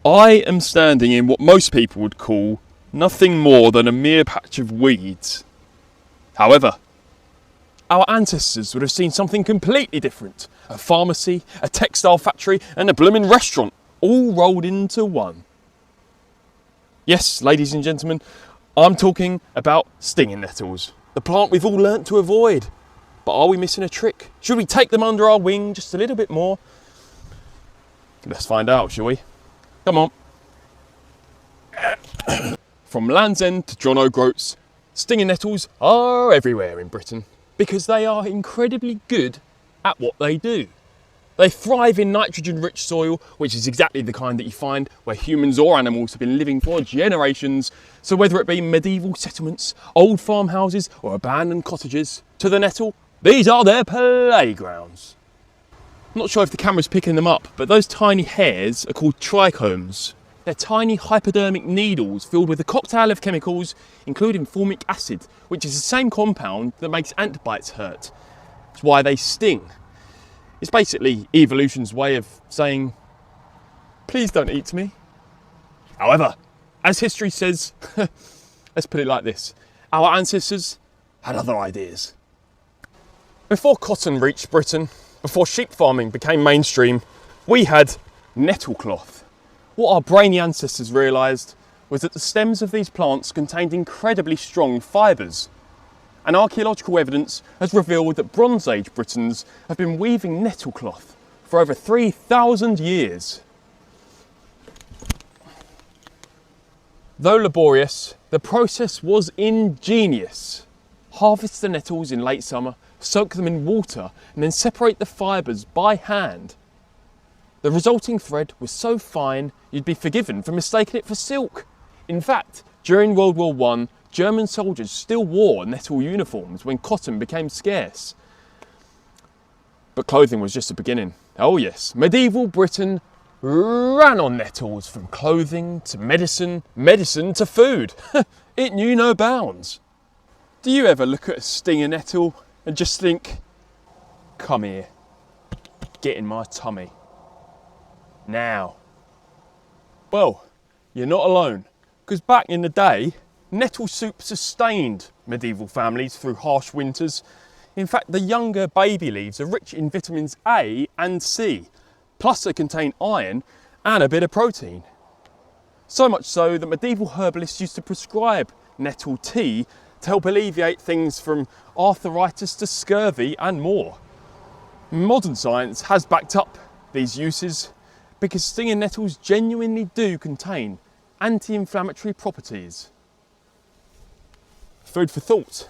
I am standing in what most people would call nothing more than a mere patch of weeds. However, our ancestors would have seen something completely different. A pharmacy, a textile factory and a blooming restaurant, all rolled into one. Yes, ladies and gentlemen, I'm talking about stinging nettles, the plant we've all learnt to avoid. But are we missing a trick? Should we take them under our wing just a little bit more? Let's find out, shall we? Come on. From Land's End to John O'Groats, stinging nettles are everywhere in Britain because they are incredibly good at what they do. They thrive in nitrogen-rich soil, which is exactly the kind that you find where humans or animals have been living for generations. So whether it be medieval settlements, old farmhouses or abandoned cottages, to the nettle, these are their playgrounds. I'm not sure if the camera's picking them up, but those tiny hairs are called trichomes. They're tiny hypodermic needles filled with a cocktail of chemicals, including formic acid, which is the same compound that makes ant bites hurt. It's why they sting. It's basically evolution's way of saying, please don't eat me. However, as history says, let's put it like this, our ancestors had other ideas. Before cotton reached Britain, before sheep farming became mainstream, we had nettle cloth. What our brainy ancestors realised was that the stems of these plants contained incredibly strong fibres. And archaeological evidence has revealed that Bronze Age Britons have been weaving nettle cloth for over 3,000 years. Though laborious, the process was ingenious. Harvest the nettles in late summer, soak them in water, and then separate the fibres by hand. The resulting thread was so fine you'd be forgiven for mistaking it for silk. In fact, during World War I, German soldiers still wore nettle uniforms when cotton became scarce. But clothing was just the beginning. Oh yes, medieval Britain ran on nettles, from clothing to medicine, medicine to food. It knew no bounds. Do you ever look at a stinging nettle and just think, come here, get in my tummy, now? Well, you're not alone, because back in the day, nettle soup sustained medieval families through harsh winters. In fact, the younger baby leaves are rich in vitamins A and C, plus they contain iron and a bit of protein. So much so that medieval herbalists used to prescribe nettle tea to help alleviate things from arthritis to scurvy and more. Modern science has backed up these uses because stinging nettles genuinely do contain anti-inflammatory properties. Food for thought.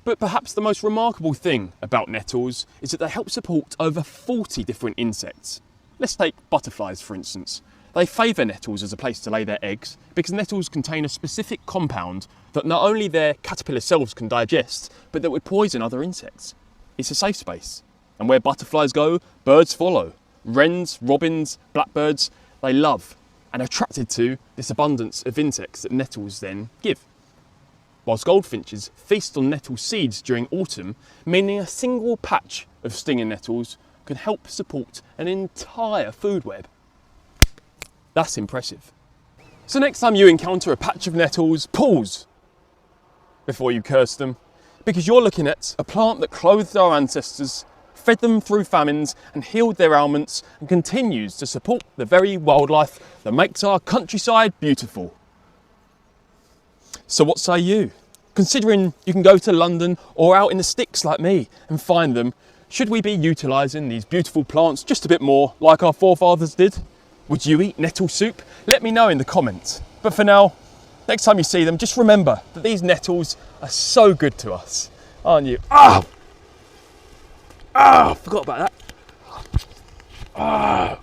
But perhaps the most remarkable thing about nettles is that they help support over 40 different insects. Let's take butterflies for instance. They favour nettles as a place to lay their eggs because nettles contain a specific compound that not only their caterpillar cells can digest, but that would poison other insects. It's a safe space. And where butterflies go, birds follow. Wrens, robins, blackbirds, they love and are attracted to this abundance of insects that nettles then give. Whilst goldfinches feast on nettle seeds during autumn, meaning a single patch of stinging nettles can help support an entire food web. That's impressive. So next time you encounter a patch of nettles, pause before you curse them, because you're looking at a plant that clothed our ancestors, fed them through famines and healed their ailments, and continues to support the very wildlife that makes our countryside beautiful. So what say you? Considering you can go to London or out in the sticks like me and find them, should we be utilising these beautiful plants just a bit more like our forefathers did? Would you eat nettle soup? Let me know in the comments. But for now, next time you see them, just remember that these nettles are so good to us, aren't you? Ah! Ah! Forgot about that. Ah!